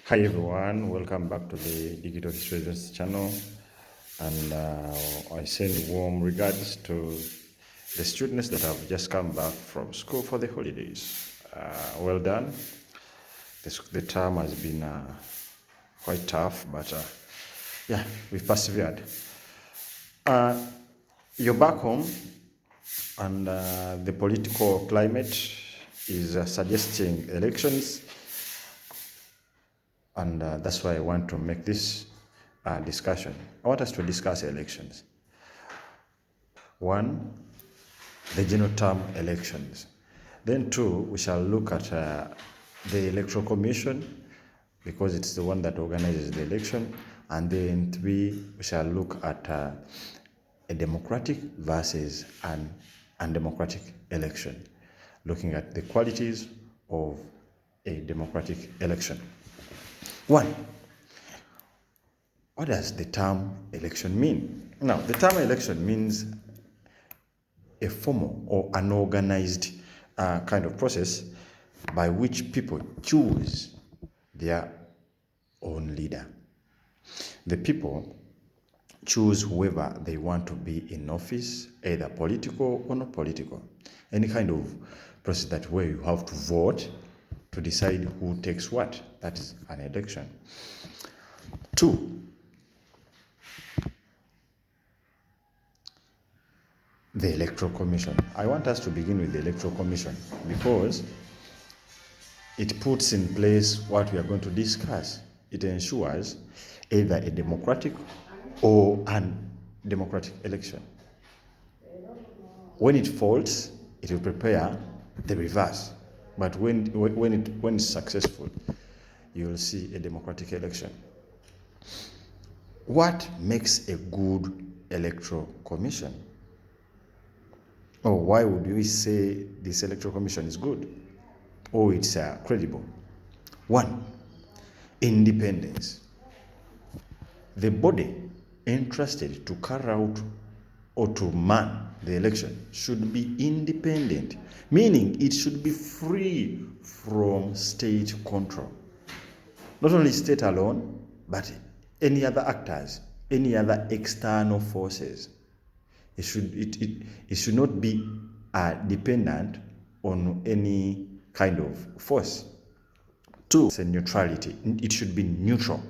Hi everyone, welcome back to the Digital Historians channel, and I send warm regards to the students that have just come back from school for the holidays. Well done. The term has been quite tough, but yeah, we've persevered. You're back home, and the political climate is suggesting elections. And that's why I want to make this discussion. I want us to discuss elections. One, the general term elections. Then two, we shall look at the Electoral Commission, because it's the one that organizes the election. And then three, we shall look at a democratic versus an undemocratic election, looking at the qualities of a democratic election. One, what does the term election mean? Now, the term election means a formal or unorganized kind of process by which people choose their own leader. The people choose whoever they want to be in office, either political or not political. Any kind of process that where you have to vote to decide who takes what. That is an election. Two, the Electoral Commission. I want us to begin with the Electoral Commission because it puts in place what we are going to discuss. It ensures either a democratic or undemocratic election. When it fails, it will prepare the reverse. But when it's successful, you will see a democratic election. What makes a good Electoral Commission? Or why would we say this Electoral Commission is good? Or it's credible? One, independence. The body entrusted to carry out or to man the election should be independent, meaning it should be free from state control. Not only state alone, but any other actors, any other external forces. It should not be dependent on any kind of force. Two, it's a neutrality. It should be neutral.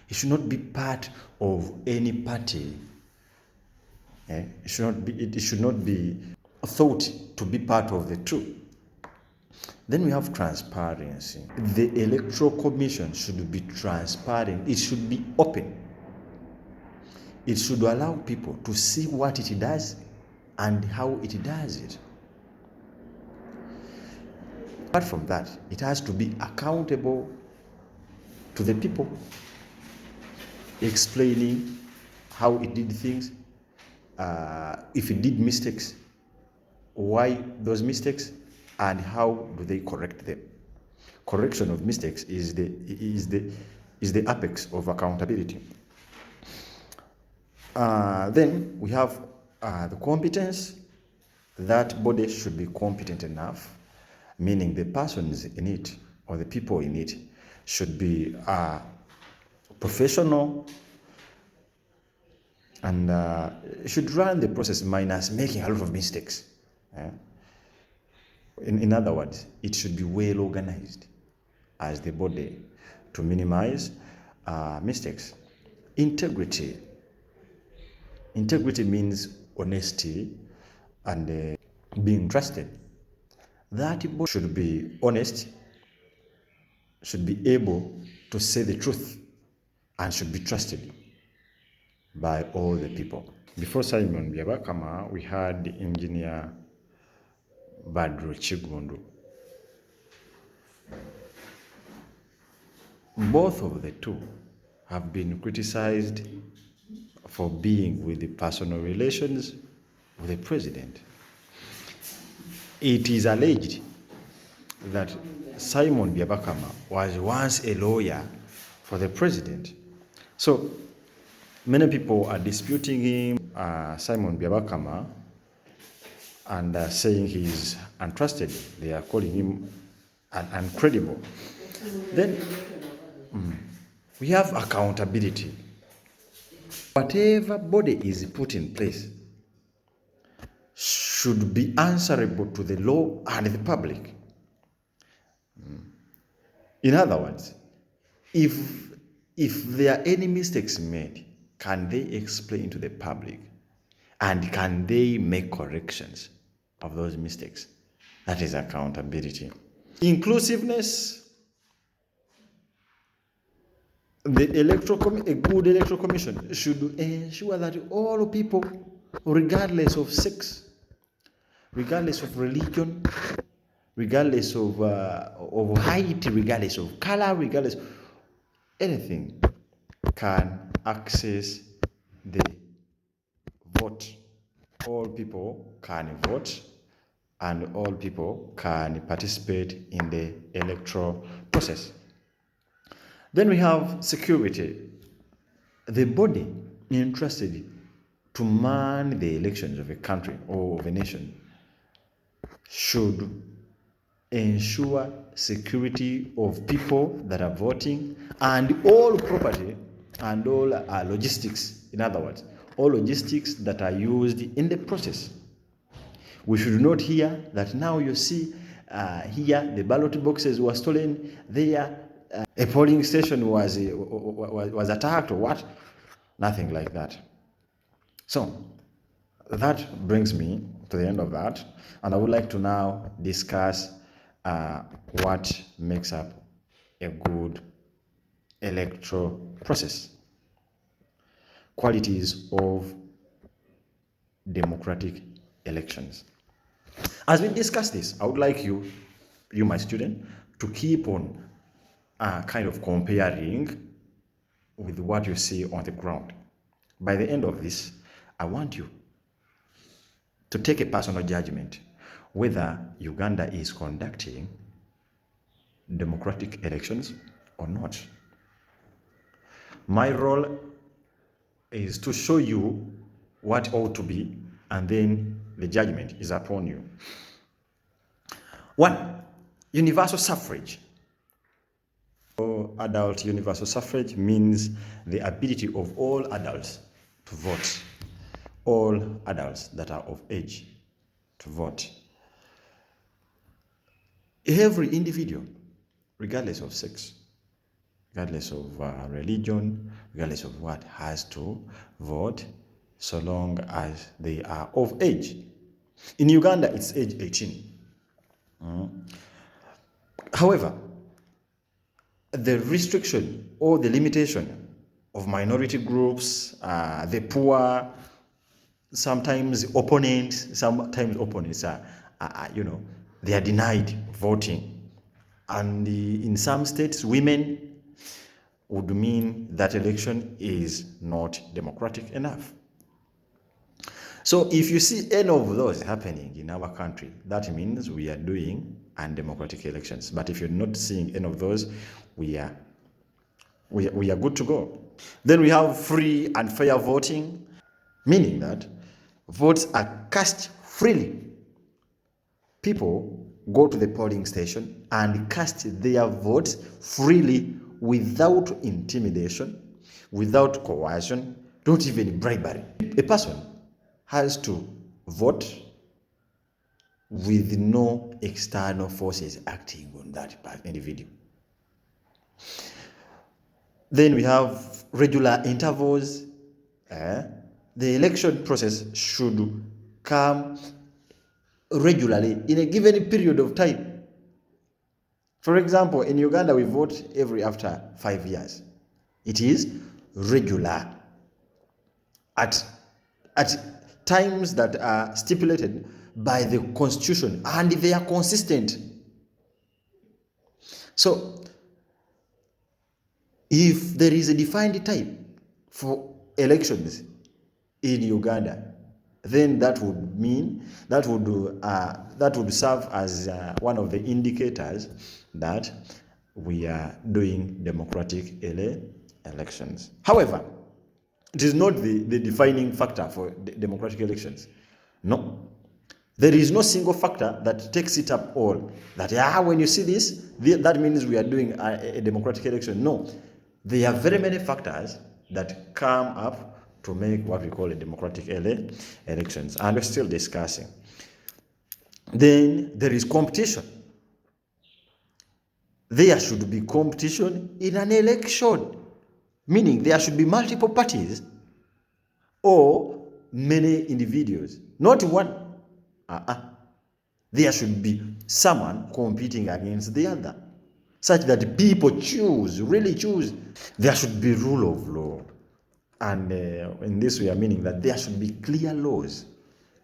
It should not be part of any party. It should not be thought to be part of the two. Then we have transparency. The Electoral Commission should be transparent. It should be open. It should allow people to see what it does and how it does it. Apart from that, it has to be accountable to the people, explaining how it did things, if it did mistakes, why those mistakes, and how do they correct them. Correction of mistakes is the apex of accountability. Then we have the competence. That body should be competent enough, meaning the persons in it or the people in it should be professional and should run the process minus making a lot of mistakes. In other words, it should be well organized as the body to minimize mistakes. Integrity. Integrity means honesty and being trusted. That body should be honest, should be able to say the truth, and should be trusted by all the people. Before Simon Byabakama, we had Engineer Badru Chigundu. Both of the two have been criticized for being with the personal relations with the president. It is alleged that Simon Byabakama was once a lawyer for the president. So many people are disputing him, Simon Byabakama, and saying he's untrusted. They are calling him uncredible. Then We have accountability. Whatever body is put in place should be answerable to the law and the public. In other words, if there are any mistakes made, can they explain to the public? And can they make corrections of those mistakes? That is accountability. Inclusiveness. A good electoral commission should ensure that all people, regardless of sex, regardless of religion, regardless of height, regardless of color, regardless of anything, can access the vote. All people can vote, and all people can participate in the electoral process. Then we have security. The body entrusted to man the elections of a country or of a nation should ensure security of people that are voting and all property and all logistics. In other words, all logistics that are used in the process. We should not hear that now you see here the ballot boxes were stolen, there a polling station was attacked or what? Nothing like that. So that brings me to the end of that, and I would like to now discuss what makes up a good electoral process. Qualities of democratic elections. As we discuss this, I would like you my student, to keep on kind of comparing with what you see on the ground. By the end of this, I want you to take a personal judgment whether Uganda is conducting democratic elections or not. My role is to show you what ought to be, and then the judgment is upon you. 1. Universal suffrage. Adult universal suffrage means the ability of all adults to vote. All adults that are of age to vote. Every individual, regardless of sex, regardless of religion, regardless of what, has to vote so long as they are of age. In Uganda, it's age 18. However, the restriction or the limitation of minority groups, the poor, sometimes opponents are, they are denied voting. And in some states, women would mean that election is not democratic enough. So if you see any of those happening in our country, that means we are doing undemocratic elections. But if you're not seeing any of those, we are good to go. Then we have free and fair voting, meaning that votes are cast freely. People go to the polling station and cast their votes freely without intimidation, without coercion, not even bribery. A person has to vote with no external forces acting on that individual. Then we have regular intervals. The election process should come regularly in a given period of time. For example, in Uganda, we vote after 5 years. It is regular at times that are stipulated by the constitution, and they are consistent. So if there is a defined time for elections in Uganda, then that would mean that would serve as one of the indicators that we are doing democratic elections. However, it is not the defining factor for democratic elections. No. There is no single factor that takes it up all. That when you see this, that means we are doing a democratic election. No. There are very many factors that come up to make what we call a democratic elections, and we're still discussing. Then there is competition. There should be competition in an election, meaning there should be multiple parties or many individuals, not one. There should be someone competing against the other, such that people choose, really choose. There should be rule of law. And in this we are meaning that there should be clear laws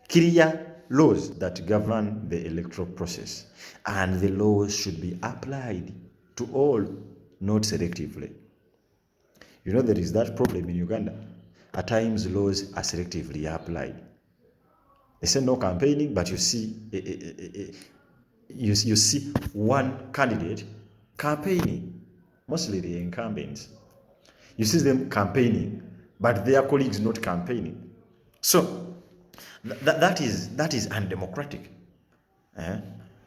that govern the electoral process. And the laws should be applied to all, not selectively. You know, there is that problem in Uganda. At times, laws are selectively applied. They say no campaigning, but you see, you see one candidate campaigning, mostly the incumbents. You see them campaigning, but their colleagues not campaigning. So that is undemocratic.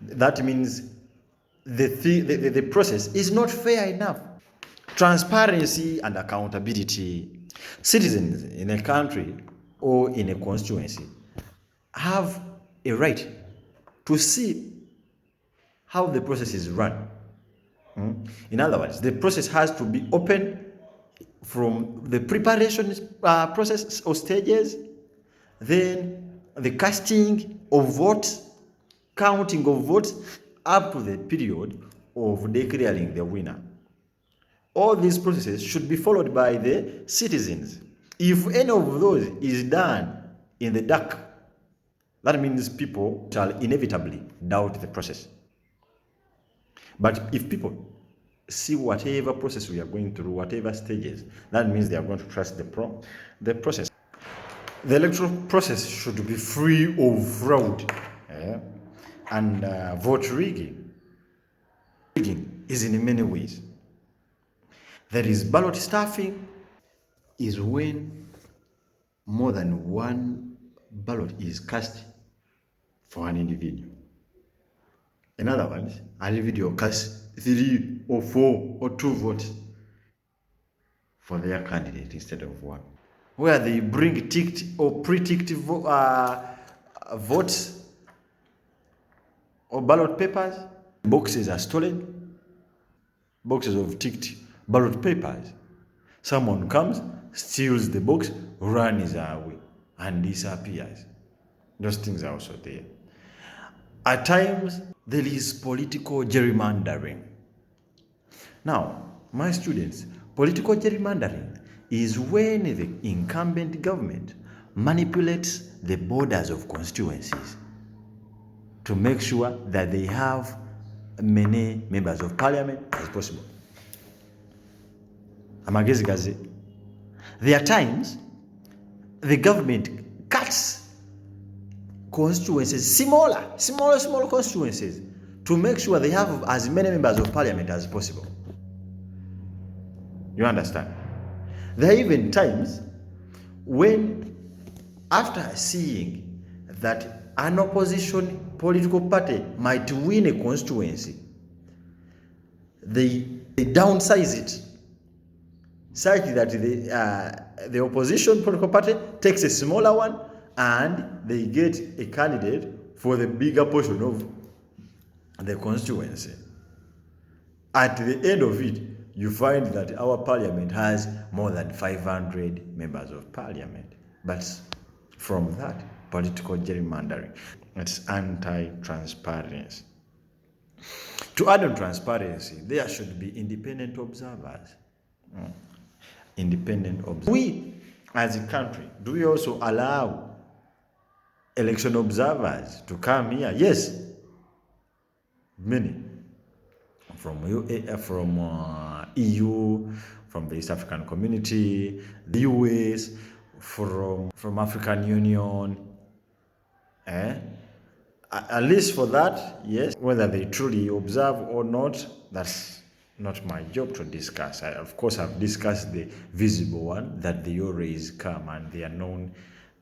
That means the process is not fair enough. Transparency and accountability. Citizens in a country or in a constituency have a right to see how the process is run. In other words, the process has to be open from the preparation process or stages, then the casting of votes, counting of votes, up to the period of declaring the winner. All these processes should be followed by the citizens. If any of those is done in the dark, that means people shall inevitably doubt the process. But if people see whatever process we are going through, whatever stages, that means they are going to trust the process. The electoral process should be free of fraud and vote rigging. Rigging is in many ways. There is ballot stuffing, is when more than one ballot is cast for an individual. In other words, an individual casts 3 or 4 or 2 votes for their candidate instead of one. Where they bring ticked or pre-ticked votes or ballot papers, boxes are stolen, boxes of ticked ballot papers. Someone comes, steals the box, runs away, and disappears. Those things are also there. At times, there is political gerrymandering. Now, my students, political gerrymandering is when the incumbent government manipulates the borders of constituencies to make sure that they have many members of parliament as possible. There are times the government cuts constituencies, smaller constituencies, to make sure they have as many members of parliament as possible. You understand? There are even times when, after seeing that an opposition political party might win a constituency, they downsize it such that the opposition political party takes a smaller one and they get a candidate for the bigger portion of the constituency. At the end of it, you find that our parliament has more than 500 members of parliament. But from that, political gerrymandering, it's anti-transparency. To add on transparency, there should be independent observers. Independent observers. We, as a country, do we also allow election observers to come here? Yes. Many. From EU, from the East African Community, the US, from African Union. At least for that, yes. Whether they truly observe or not, that's not my job to discuss. I, of course, have discussed the visible one, that they always come and they are known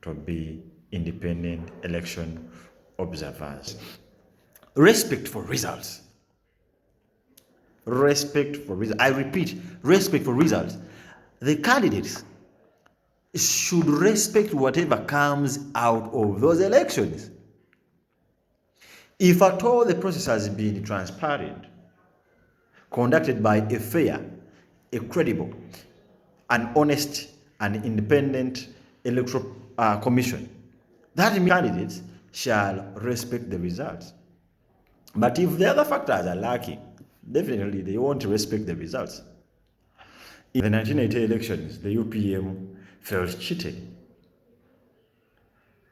to be independent election observers. Respect for results. respect for results. I repeat, respect for results. The candidates should respect whatever comes out of those elections. If at all the process has been transparent, conducted by a fair, a credible, an honest, and independent electoral commission, that candidates shall respect the results. But if the other factors are lacking, definitely they won't respect the results. In the 1980 elections, the UPM felt cheated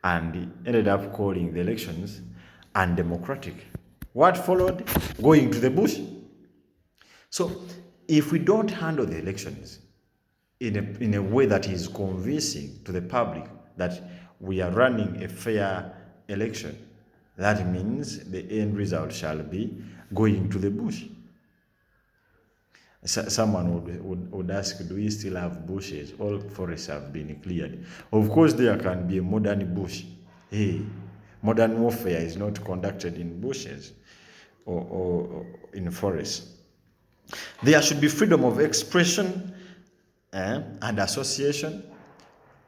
and ended up calling the elections undemocratic. What followed? Going to the bush. So if we don't handle the elections in a way that is convincing to the public that we are running a fair election, that means the end result shall be going to the bush. Someone would ask, do we still have bushes? All forests have been cleared. Of course, there can be a modern bush. Hey, modern warfare is not conducted in bushes or in forests. There should be freedom of expression and association,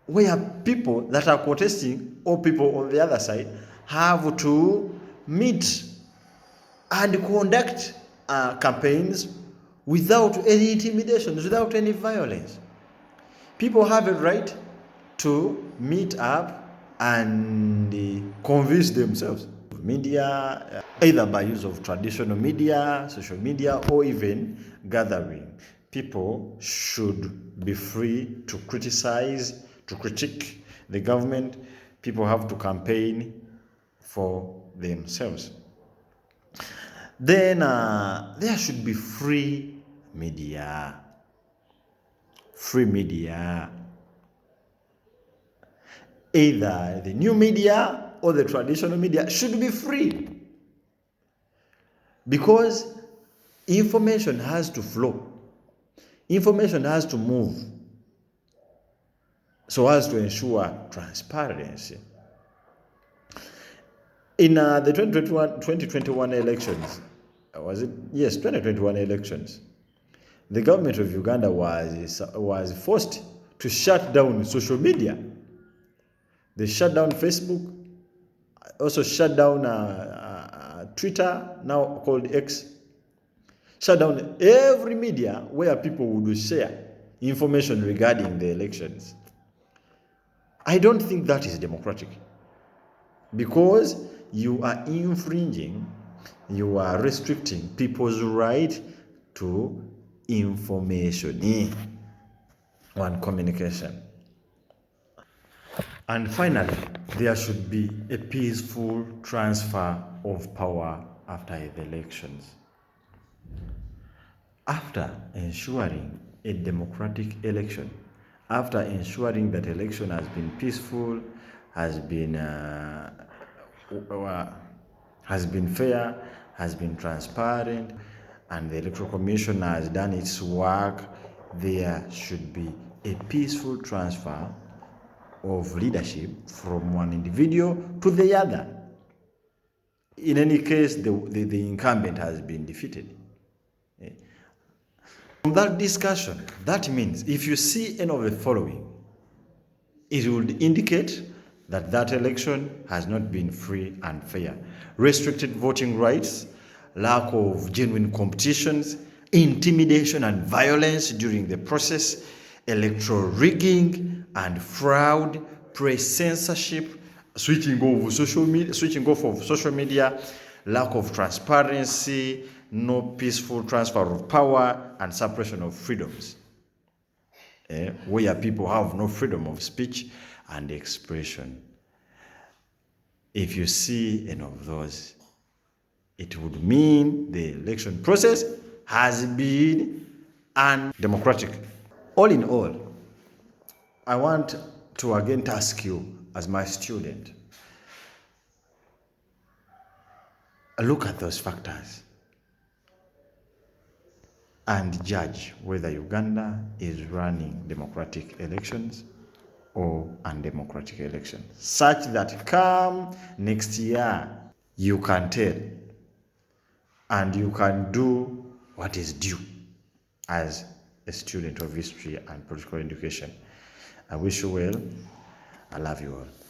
where people that are protesting or people on the other side have to meet and conduct campaigns without any intimidations, without any violence. People have a right to meet up and convince themselves. Media, either by use of traditional media, social media, or even gathering. People should be free to criticize, to critique the government. People have to campaign for themselves. Then there should be free media. Free media. Either the new media or the traditional media should be free. Because information has to flow. Information has to move so as to ensure transparency. In the 2021 elections, was it? Yes, 2021 elections, the government of Uganda was forced to shut down social media. They shut down Facebook, also shut down Twitter, now called X. Shut down every media where people would share information regarding the elections. I don't think that is democratic, because you are infringing, you are restricting people's right to information and communication. And finally, there should be a peaceful transfer of power after the elections. After ensuring a democratic election, after ensuring that election has been peaceful, has been fair, has been transparent, and the Electoral Commission has done its work, there should be a peaceful transfer of leadership from one individual to the other. In any case, the incumbent has been defeated. From that discussion, that means if you see any of the following, it would indicate that that election has not been free and fair. Restricted voting rights, lack of genuine competitions, intimidation and violence during the process, electoral rigging and fraud, press censorship, switching off of social media, lack of transparency, no peaceful transfer of power, and suppression of freedoms, where people have no freedom of speech and expression. If you see any of those, it would mean the election process has been undemocratic. All in all, I want to again task you as my student, look at those factors and judge whether Uganda is running democratic elections or undemocratic elections, such that come next year you can tell and you can do what is due as a student of history and political education. I wish you well. I love you all.